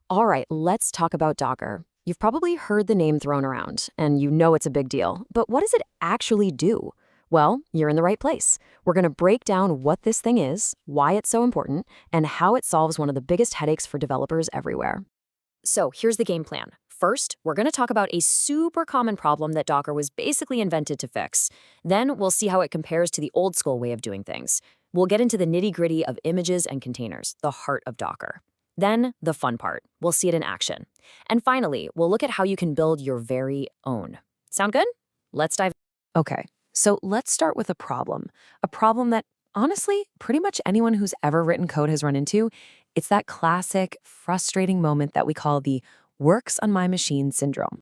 All right, let's talk about Docker. You've probably heard the name thrown around, and you know it's a big deal. But what does it actually do? Well, you're in the right place. We're going to break down what this thing is, why it's so important, and how it solves one of the biggest headaches for developers everywhere. So here's the game plan. First, we're going to talk about a super common problem that Docker was basically invented to fix. Then we'll see how it compares to the old school way of doing things. We'll get into the nitty-gritty of images and containers, the heart of Docker. Then, the fun part. We'll see it in action. And finally, we'll look at how you can build your very own. Sound good? Let's dive in. Okay, so let's start with a problem. A problem that, honestly, pretty much anyone who's ever written code has run into. It's that classic, frustrating moment that we call the works on my machine syndrome.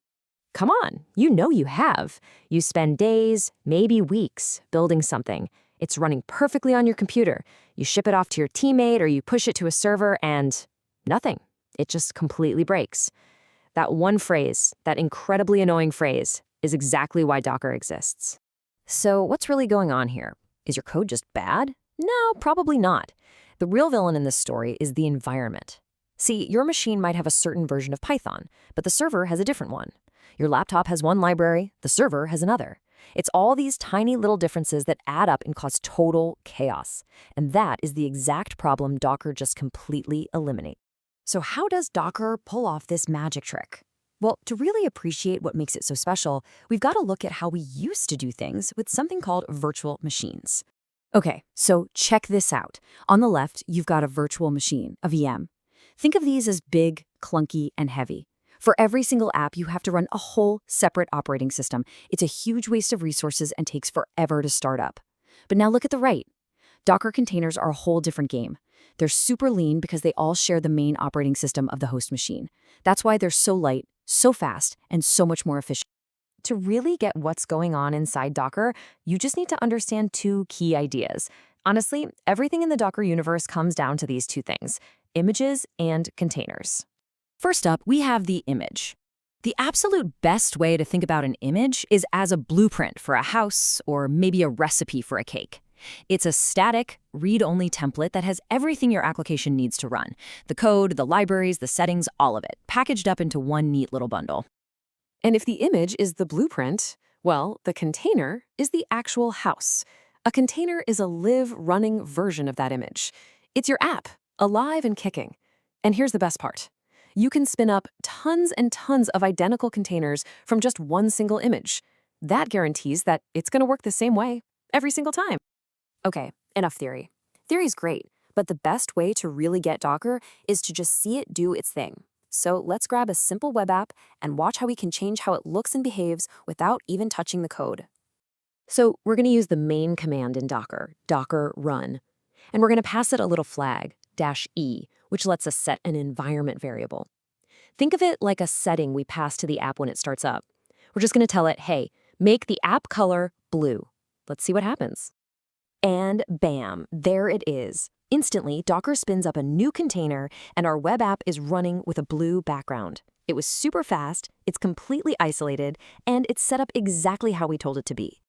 Come on, you know you have. You spend days, maybe weeks, building something. It's running perfectly on your computer. You ship it off to your teammate or you push it to a server and nothing. It just completely breaks. That one phrase, that incredibly annoying phrase, is exactly why Docker exists. So what's really going on here? Is your code just bad? No, probably not. The real villain in this story is the environment. See, your machine might have a certain version of Python, but the server has a different one. Your laptop has one library, the server has another. It's all these tiny little differences that add up and cause total chaos. And that is the exact problem Docker just completely eliminates. So how does Docker pull off this magic trick? Well, to really appreciate what makes it so special, we've got to look at how we used to do things with something called virtual machines. Okay, so check this out. On the left, you've got a virtual machine, a VM. Think of these as big, clunky, and heavy. For every single app, you have to run a whole separate operating system. It's a huge waste of resources and takes forever to start up. But now look at the right. Docker containers are a whole different game. They're super lean because they all share the main operating system of the host machine. That's why they're so light, so fast, and so much more efficient. To really get what's going on inside Docker, you just need to understand two key ideas. Honestly, everything in the Docker universe comes down to these two things: images and containers. First up, we have the image. The absolute best way to think about an image is as a blueprint for a house or maybe a recipe for a cake. It's a static, read-only template that has everything your application needs to run: the code, the libraries, the settings, all of it, packaged up into one neat little bundle. And if the image is the blueprint, well, the container is the actual house. A container is a live, running version of that image. It's your app, alive and kicking. And here's the best part. You can spin up tons and tons of identical containers from just one single image. That guarantees that it's going to work the same way every single time. Okay, enough theory. Theory's great, but the best way to really get Docker is to just see it do its thing. So let's grab a simple web app and watch how we can change how it looks and behaves without even touching the code. So we're going to use the main command in Docker, docker run. And we're going to pass it a little flag, -e, which lets us set an environment variable. Think of it like a setting we pass to the app when it starts up. We're just going to tell it, hey, make the app color blue. Let's see what happens. And bam, there it is. Instantly, Docker spins up a new container, and our web app is running with a blue background. It was super fast, it's completely isolated, and it's set up exactly how we told it to be.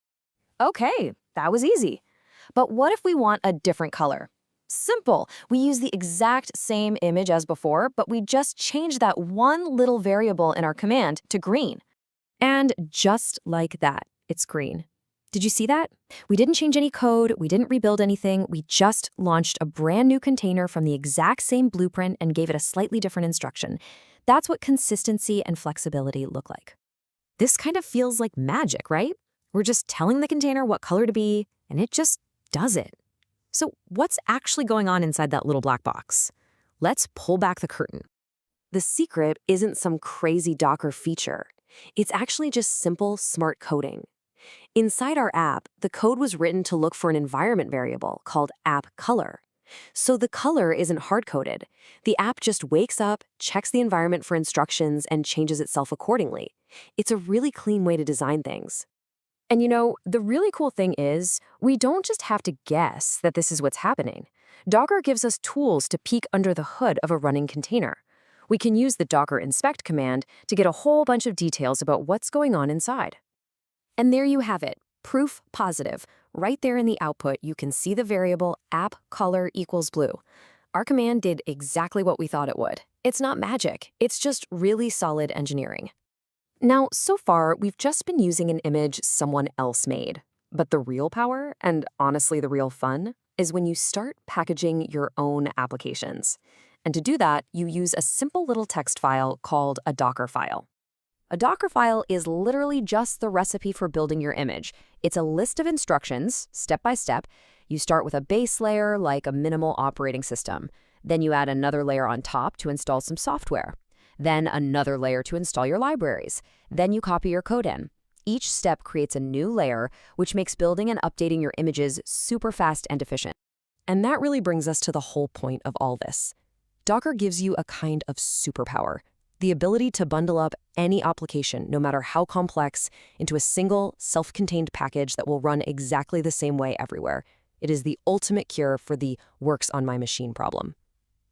Okay, that was easy. But what if we want a different color? Simple. We use the exact same image as before, but we just change that one little variable in our command to green. And just like that, it's green. Did you see that? We didn't change any code, we didn't rebuild anything, we just launched a brand new container from the exact same blueprint and gave it a slightly different instruction. That's what consistency and flexibility look like. This kind of feels like magic, right? We're just telling the container what color to be, and it just does it. So what's actually going on inside that little black box? Let's pull back the curtain. The secret isn't some crazy Docker feature. It's actually just simple, smart coding. Inside our app, the code was written to look for an environment variable called app color. So the color isn't hard-coded. The app just wakes up, checks the environment for instructions, and changes itself accordingly. It's a really clean way to design things. And you know, the really cool thing is, we don't just have to guess that this is what's happening. Docker gives us tools to peek under the hood of a running container. We can use the docker inspect command to get a whole bunch of details about what's going on inside. And there you have it, proof positive. Right there in the output, you can see the variable app color equals blue. Our command did exactly what we thought it would. It's not magic, it's just really solid engineering. Now, so far, we've just been using an image someone else made. But the real power, and honestly the real fun, is when you start packaging your own applications. And to do that, you use a simple little text file called a Docker file. A Docker file is literally just the recipe for building your image. It's a list of instructions, step by step. You start with a base layer, like a minimal operating system. Then you add another layer on top to install some software. Then another layer to install your libraries. Then you copy your code in. Each step creates a new layer, which makes building and updating your images super fast and efficient. And that really brings us to the whole point of all this. Docker gives you a kind of superpower, the ability to bundle up any application, no matter how complex, into a single, self-contained package that will run exactly the same way everywhere. It is the ultimate cure for the works on my machine problem.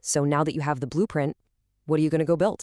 So now that you have the blueprint, what are you going to go build?